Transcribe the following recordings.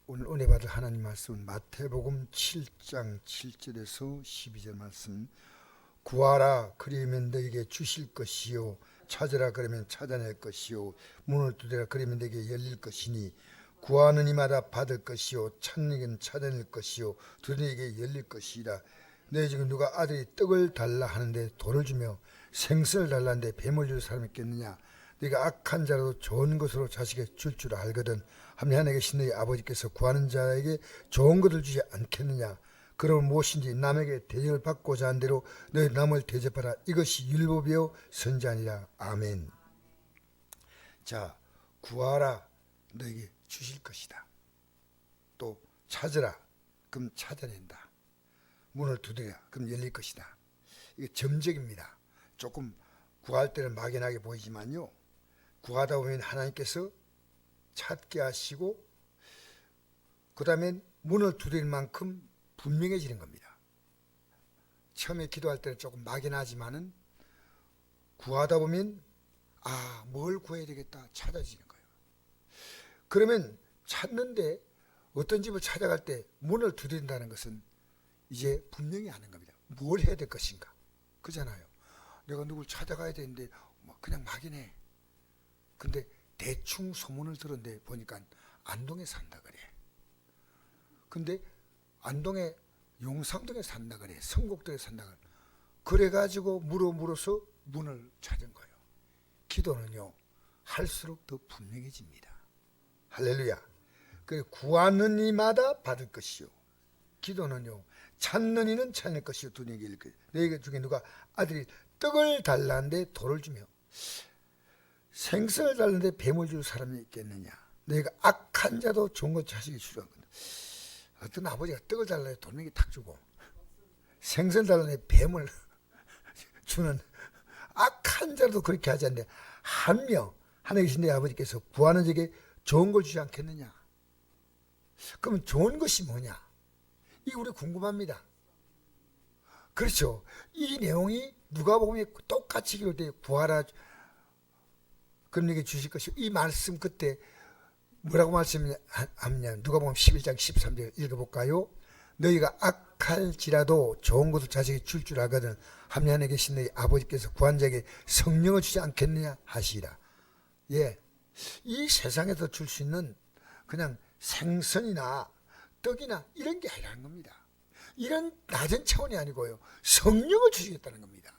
오늘 은혜 받을 하나님 말씀은 마태복음 7장 7절에서 12절 말씀. 구하라 그리면 너에게 주실 것이요, 찾으라 그러면 찾아낼 것이요, 문을 두드리라 그러면 너에게 열릴 것이니 구하는 이마다 받을 것이요, 찾는 이는 찾아낼 것이요, 두드리는 이에게 열릴 것이라. 너희 중에 누가 아들이 떡을 달라 하는데 돌을 주며 생선을 달라는데 뱀을 줄 사람이 있겠느냐? 네가 악한 자라도 좋은 것으로 자식에게 줄 알거든 하면 하나님께 계신 너희 아버지께서 구하는 자에게 좋은 것을 주지 않겠느냐? 그러면 무엇인지 남에게 대접을 받고자 한 대로 너희 남을 대접하라. 이것이 율법이요 선지자니라. 아멘. 자, 구하라 너에게 주실 것이다. 또 찾으라 그럼 찾아낸다. 문을 두드리라 그럼 열릴 것이다. 이게 점적입니다. 조금 구할 때는 막연하게 보이지만요, 구하다 보면 하나님께서 찾게 하시고 그 다음에 문을 두드릴 만큼 분명해지는 겁니다. 처음에 기도할 때는 조금 막연하지만은 구하다 보면 뭘 구해야 되겠다 찾아지는 거예요. 그러면 찾는데 어떤 집을 찾아갈 때 문을 두드린다는 것은 이제 분명히 아는 겁니다. 뭘 해야 될 것인가. 그잖아요. 내가 누굴 찾아가야 되는데 그냥 막연해. 근데 대충 소문을 들었는데 보니까 안동에 산다 그래. 근데 안동에 용상동에 산다 그래. 성곡동에 산다 그래. 그래가지고 물어서 문을 찾은 거예요. 기도는요 할수록 더 분명해집니다. 할렐루야. 그래, 구하는 이마다 받을 것이요, 기도는요 찾는 이는 찾을 것이요, 두니에게 일 것이요. 너희 중에 누가 아들이 떡을 달라는데 돌을 주며 생선을 달라는데 뱀을 줄 사람이 있겠느냐? 너희가 악한 자도 좋은 것 자식이 주라는 건데, 어떤 아버지가 떡을 달라는데 돌멩이 탁 주고 생선을 달라는데 뱀을 주는 악한 자도 그렇게 하지 않는데 한 명 하나님 계신 내 아버지께서 구하는 자에게 좋은 걸 주지 않겠느냐? 그러면 좋은 것이 뭐냐? 이게 우리 궁금합니다. 그렇죠. 이 내용이 누가복음에 똑같이 기록되어 구하라 그런 얘기 주실 것이고, 이 말씀 그때 뭐라고 말씀하냐? 누가복음 11장 13절 읽어볼까요? 너희가 악할지라도 좋은 것을 자식이 줄 알거든 하면 하나님에 계신 너희 아버지께서 구한 자에게 성령을 주지 않겠느냐 하시라. 예, 이 세상에서 줄 수 있는 그냥 생선이나 떡이나 이런 게 아니라는 겁니다. 이런 낮은 차원이 아니고요, 성령을 주시겠다는 겁니다.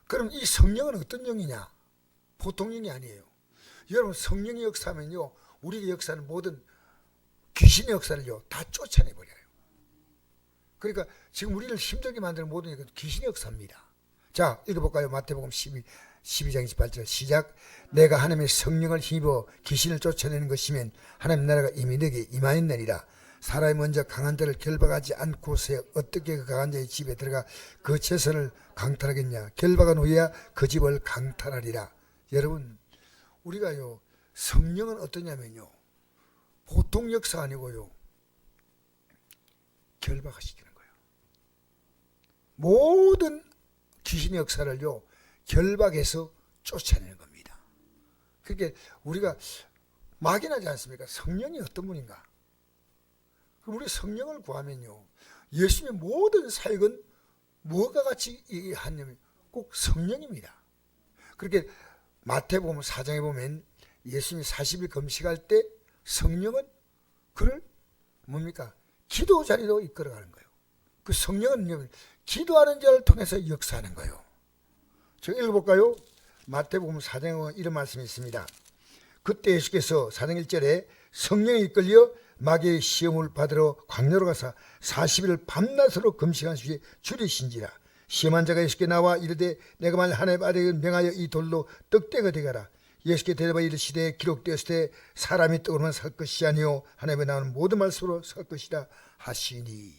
그럼 이 성령은 어떤 영이냐? 보통 영이 아니에요. 여러분, 성령의 역사하면요, 우리의 역사는 모든 귀신의 역사를요 다 쫓아내버려요. 그러니까 지금 우리를 힘들게 만드는 모든 것은 귀신의 역사입니다. 자, 읽어볼까요? 마태복음 12장 28절 시작. 내가 하나님의 성령을 힘입어 귀신을 쫓아내는 것이면 하나님 나라가 이미 너에게 임하였느니라. 사람이 먼저 강한 자를 결박하지 않고서 어떻게 그 강한 자의 집에 들어가 그 재산을 강탈하겠냐? 결박한 후에야 그 집을 강탈하리라. 여러분, 우리가요 성령은 어떠냐면요, 보통 역사 아니고요 결박시키는 거예요. 모든 귀신의 역사를요 결박해서 쫓아내는 겁니다. 그러니까 우리가 막연하지 않습니까? 성령이 어떤 분인가? 그럼 우리 성령을 구하면요, 예수님의 모든 사역은 뭐가 같이 하냐면 꼭 성령입니다. 그렇게 마태복음 4장에 보면 예수님이 40일 금식할 때 성령은 그를 뭡니까? 기도 자리로 이끌어가는 거예요. 그 성령은 기도하는 자를 통해서 역사하는 거예요. 제가 읽어볼까요? 마태복음 4장에 보면 이런 말씀이 있습니다. 그때 예수께서 4장 1절에 성령이 이끌려 마귀의 시험을 받으러 광야로 가서 40일 밤낮으로 금식한 수에 줄이신지라. 시험한 자가 예수께 나와 이르되 내가 만일 하나님 아들에게 명하여 이 돌로 떡대가 되가라. 예수께 대답하여 이르시되 기록되었을 때 사람이 떡으로만 살 것이 아니요 하나님에 나오는 모든 말씀으로 살 것이라 하시니.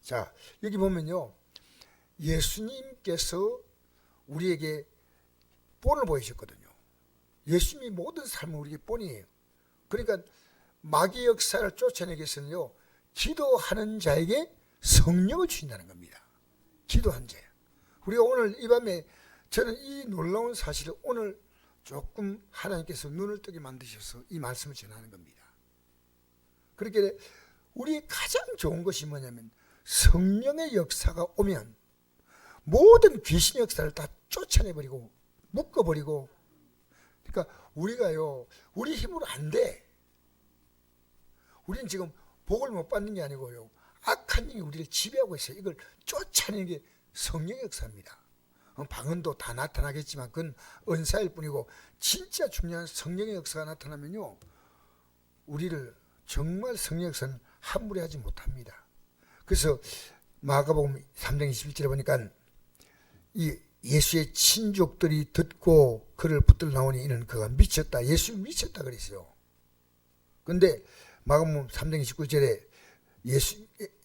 자, 여기 보면요, 예수님께서 우리에게 본을 보이셨거든요. 예수님이 모든 삶은 우리에게 본이에요. 그러니까 마귀 역사를 쫓아내기 위해서는요, 기도하는 자에게 성령을 주신다는 겁니다. 기도한 자야. 우리가 오늘 이 밤에 저는 이 놀라운 사실을 오늘 조금 하나님께서 눈을 뜨게 만드셔서 이 말씀을 전하는 겁니다. 그렇게 우리 가장 좋은 것이 뭐냐면 성령의 역사가 오면 모든 귀신의 역사를 다 쫓아내버리고 묶어버리고, 그러니까 우리가요, 우리 힘으로 안 돼. 우리는 지금 복을 못 받는 게 아니고요, 악한 영이 우리를 지배하고 있어요. 이걸 쫓아내는 게 성령의 역사입니다. 방언도 다 나타나겠지만 그건 은사일 뿐이고, 진짜 중요한 성령의 역사가 나타나면요, 우리를 정말 성령의 역사는 함부로 하지 못합니다. 그래서 마가복음 3장 21절에 보니까 이 예수의 친족들이 듣고 그를 붙들어 나오니 이는 그가 미쳤다, 예수 미쳤다 그랬어요. 근데 마가복음 3장 29절에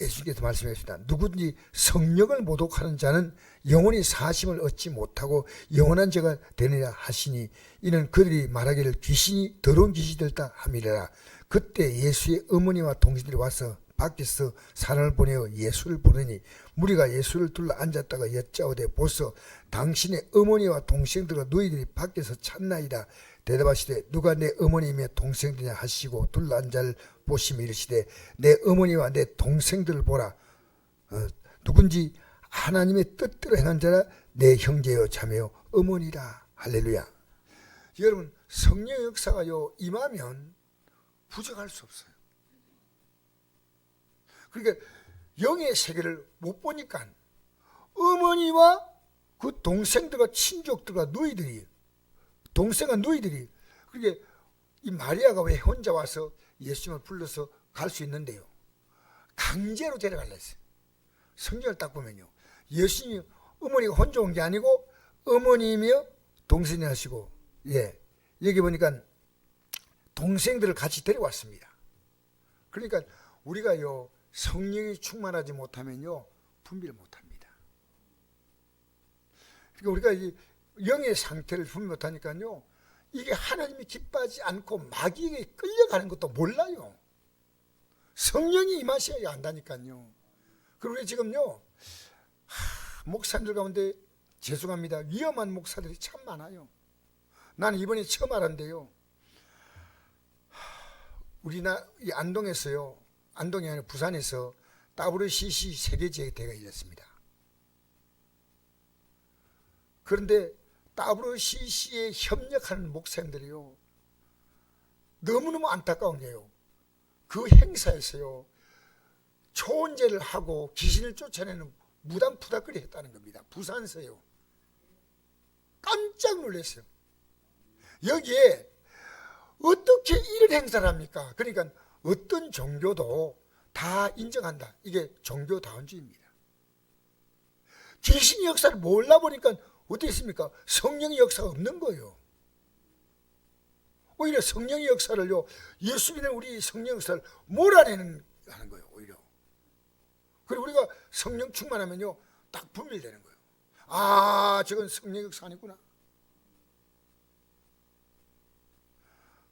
예수께서 말씀하셨다. 누구든지 성령을 모독하는 자는 영원히 사심을 얻지 못하고 영원한 죄가 되느냐 하시니 이는 그들이 말하기를 귀신이 더러운 귀신이 들다 함이라. 그때 예수의 어머니와 동생들이 와서 밖에서 사람을 보내어 예수를 부르니 무리가 예수를 둘러 앉았다가 여짜오되 보소, 당신의 어머니와 동생들과 너희들이 밖에서 찾나이다. 대답하시되 누가 내 어머니며 동생들이냐 하시고 둘러 앉아 보시며 이르시되 내 어머니와 내 동생들을 보라. 누군지 하나님의 뜻대로 행한 자라 내 형제요 자매요 어머니라. 할렐루야. 여러분, 성령의 역사가요 임하면 부정할 수 없어요. 그러니까 영의 세계를 못 보니까 어머니와 그 동생들과 친족들과 너희들이, 동생과 너희들이, 그러니까 이 마리아가 왜 혼자 와서 예수님을 불러서 갈 수 있는데요, 강제로 데려갈라 했어요. 성경을 딱 보면요, 예수님이 어머니가 혼자 온 게 아니고 어머니이며 동생이 하시고, 여기 보니까 동생들을 같이 데려왔습니다. 그러니까 우리가요 성령이 충만하지 못하면요 분별을 못합니다. 그러니까 우리가 이 영의 상태를 분별 못하니까요, 이게 하나님이 기뻐하지 않고 마귀에게 끌려가는 것도 몰라요. 성령이 임하셔야 안다니까요. 그리고 지금요 목사님들 가운데 죄송합니다, 위험한 목사들이 참 많아요. 나는 이번에 처음 알았는데요, 우리나라 이 안동에서요, 안동이 아니라 부산에서 WCC 세계지역대회가 열렸습니다. 그런데 WCC에 협력하는 목사님들이요 너무너무 안타까운 게요, 그 행사에서요 초혼제를 하고 귀신을 쫓아내는 무당 푸닥거리 했다는 겁니다. 부산서요. 깜짝 놀랐어요. 여기에 어떻게 이런 행사를 합니까? 그러니까 어떤 종교도 다 인정한다. 이게 종교다원주의입니다. 귀신의 역사를 몰라보니까 어떻게 있습니까? 성령의 역사가 없는 거예요. 오히려 성령의 역사를요, 예수 믿는 우리 성령 역사를 몰아내는 하는 거예요, 오히려. 그리고 우리가 성령 충만하면요 딱 분별되는 거예요. 아, 저건 성령 역사 아니구나.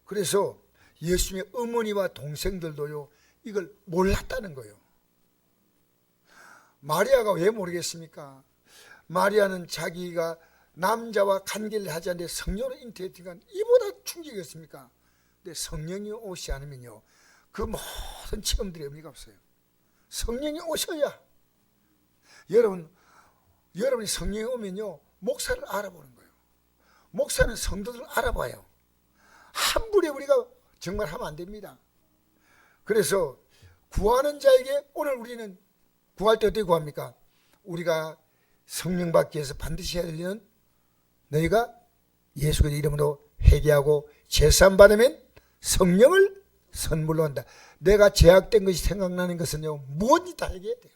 그래서 예수님의 어머니와 동생들도요 이걸 몰랐다는 거예요. 마리아가 왜 모르겠습니까? 마리아는 자기가 남자와 관계를 하지 않는데 성령으로 잉태했으니까 이보다 충격이었습니까? 근데 성령이 오시 않으면요 그 모든 체험들이 의미가 없어요. 성령이 오셔야, 여러분이 성령이 오면요 목사를 알아보는 거예요. 목사는 성도들을 알아봐요. 함부로 우리가 정말 하면 안 됩니다. 그래서 구하는 자에게, 오늘 우리는 구할 때 어떻게 구합니까? 우리가 성령 받기 위해서 반드시 해야 되는, 너희가 예수 그리스도의 이름으로 회개하고 제사함 받으면 성령을 선물로 한다. 내가 제약된 것이 생각나는 것은요 무엇이 다 얘기해야 돼요.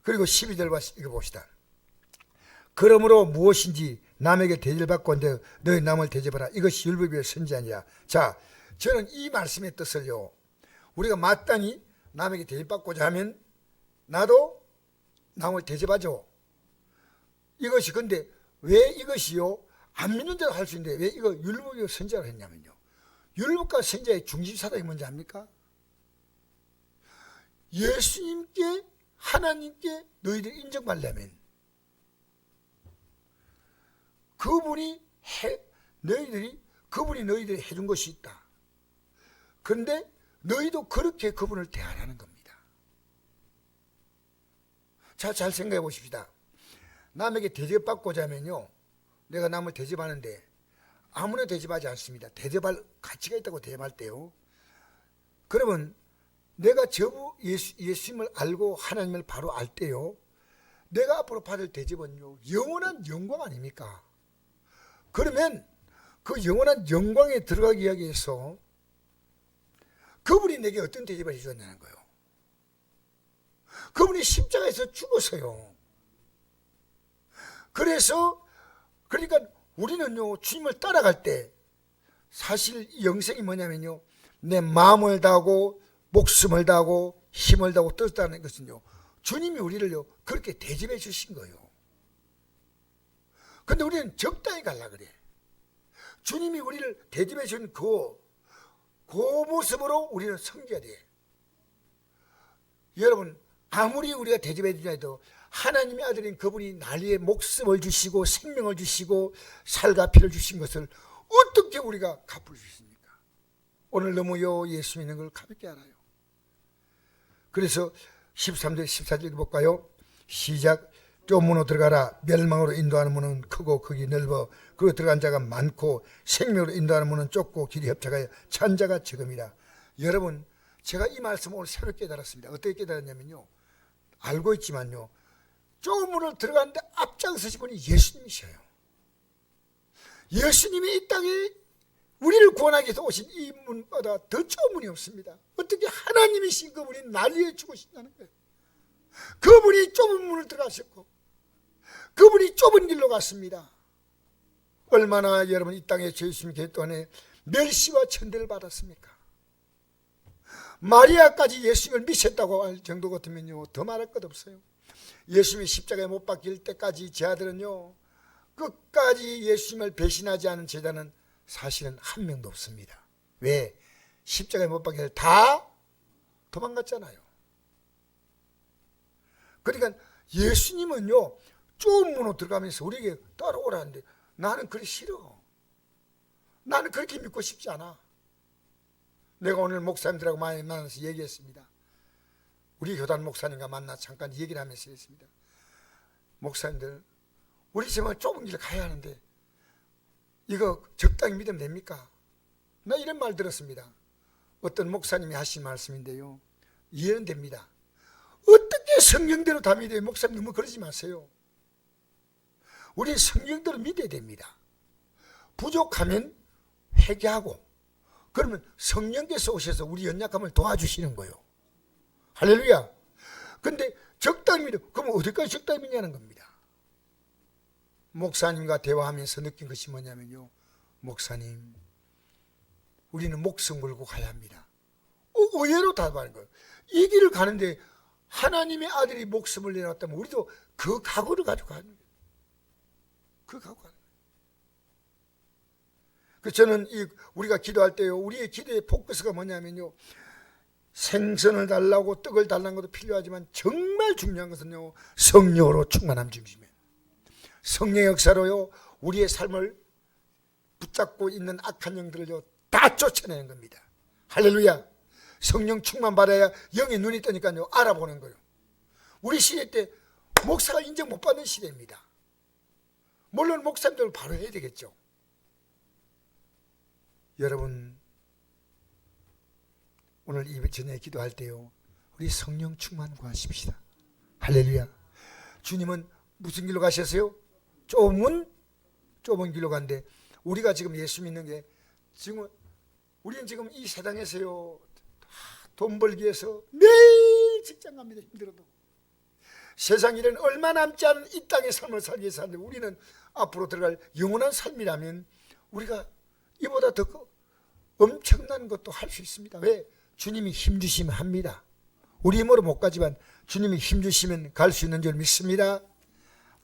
그리고 12절 읽어봅시다. 그러므로 무엇인지 남에게 대접받고 너희 남을 대접하라. 이것이 율법의 선지아니라. 자, 저는 이 말씀의 뜻을요, 우리가 마땅히 남에게 대접받고자 하면 나도 남을 대접하죠. 이것이, 근데 왜 이것이요 안 믿는 대로 할 수 있는데 왜 이거 율법의 선지자로 했냐면요, 율법과 선지자의 중심 사상이 뭔지 압니까? 예수님께, 하나님께 너희들이 인정받으려면 그분이 너희들이 해준 것이 있다. 그런데 너희도 그렇게 그분을 대하라는 겁니다. 자, 잘 생각해 보십시다. 남에게 대접받고자 하면요, 내가 남을 대접하는데 아무나 대접하지 않습니다. 대접할 가치가 있다고 대접할 때요, 그러면 내가 예수님을 알고 하나님을 바로 알 때요, 내가 앞으로 받을 대접은요, 영원한 영광 아닙니까? 그러면 그 영원한 영광에 들어가기 위해서 그분이 내게 어떤 대접을 해주었냐는 거예요. 그분이 십자가에서 죽었어요. 그러니까 우리는요, 주님을 따라갈 때 사실 영생이 뭐냐면요, 내 마음을 다하고 목숨을 다하고 힘을 다하고 뜻을 다하는 것은요, 주님이 우리를요 그렇게 대접해 주신 거예요. 근데 우리는 적당히 가려고 그래. 주님이 우리를 대접해 준 그 모습으로 우리는 섬겨야 돼. 여러분, 아무리 우리가 대접해 주자 해도 하나님의 아들인 그분이 날 위해 목숨을 주시고 생명을 주시고 살과 피를 주신 것을 어떻게 우리가 갚을 수 있습니까? 오늘 너무요 예수 믿는 걸 가볍게 알아요. 그래서 13절 14절 읽어볼까요? 시작. 좁은 문으로 들어가라. 멸망으로 인도하는 문은 크고 극이 넓어 그리고 들어간 자가 많고 생명으로 인도하는 문은 좁고 길이 협착하여 찬 자가 적음이라. 여러분, 제가 이 말씀을 오늘 새롭게 깨달았습니다. 어떻게 깨달았냐면요, 알고 있지만요, 좁은 문을 들어가는데 앞장서신 분이 예수님이셔요. 예수님이 이 땅에 우리를 구원하기 위해서 오신 이 문보다 더 좁은 문이 없습니다. 어떻게 하나님이신 그분이 날 위해 죽으신다는 거예요. 그분이 좁은 문을 들어가셨고 그분이 좁은 길로 갔습니다. 얼마나 여러분 이 땅에 예수님 계신 동안에 멸시와 천대를 받았습니까? 마리아까지 예수님을 미쳤다고 할 정도 같으면요, 더 말할 것 없어요. 예수님이 십자가에 못 박힐 때까지 제 아들은요, 끝까지 예수님을 배신하지 않은 제자는 사실은 한 명도 없습니다. 왜? 십자가에 못 박힐 때 다 도망갔잖아요. 그러니까 예수님은요, 좁은 문으로 들어가면서 우리에게 따라오라는데 나는 그리 싫어. 나는 그렇게 믿고 싶지 않아. 내가 오늘 목사님들하고 많이 만나서 얘기했습니다. 우리 교단 목사님과 만나 잠깐 얘기를 하면서 했습니다. 목사님들, 우리 정말 좁은 길을 가야 하는데 이거 적당히 믿으면 됩니까? 나 이런 말 들었습니다. 어떤 목사님이 하신 말씀인데요, 이해는 됩니다. 어떻게 성경대로 다 믿어요? 목사님 너무 그러지 마세요. 우리 성경대로 믿어야 됩니다. 부족하면 회개하고, 그러면 성령께서 오셔서 우리 연약함을 도와주시는 거예요. 할렐루야. 근데 적당히 믿어. 그럼 어디까지 적당히 믿냐는 겁니다. 목사님과 대화하면서 느낀 것이 뭐냐면요, 목사님, 우리는 목숨 걸고 가야 합니다. 의외로 답하는 거예요. 이 길을 가는데 하나님의 아들이 목숨을 내놨다면 우리도 그 각오를 가지고 가는 거예요. 그 각오 가는 거예요. 그래서 저는 우리가 기도할 때요, 우리의 기도의 포커스가 뭐냐면요, 생선을 달라고 떡을 달라는 것도 필요하지만 정말 중요한 것은요, 성령으로 충만함 중심이에요. 성령의 역사로요, 우리의 삶을 붙잡고 있는 악한 영들을요 다 쫓아내는 겁니다. 할렐루야. 성령 충만 받아야 영의 눈이 뜨니까요 알아보는 거예요. 우리 시대 때 목사가 인정 못 받는 시대입니다. 물론 목사님들 바로 해야 되겠죠. 여러분, 오늘 이 저녁에 기도할 때요, 우리 성령 충만 구하십시다. 할렐루야. 주님은 무슨 길로 가셨어요? 좁은 길로 간데, 우리가 지금 예수 믿는 게, 지금 우리는 지금 이 세상에서요 돈 벌기 위해서 매일 직장 갑니다. 힘들어도. 세상 일은 얼마 남지 않은 이 땅의 삶을 살기 위해서 하는데, 우리는 앞으로 들어갈 영원한 삶이라면 우리가 이보다 더 엄청난 것도 할 수 있습니다. 왜? 주님이 힘주시면 합니다. 우리 힘으로 못 가지만 주님이 힘주시면 갈 수 있는 줄 믿습니다.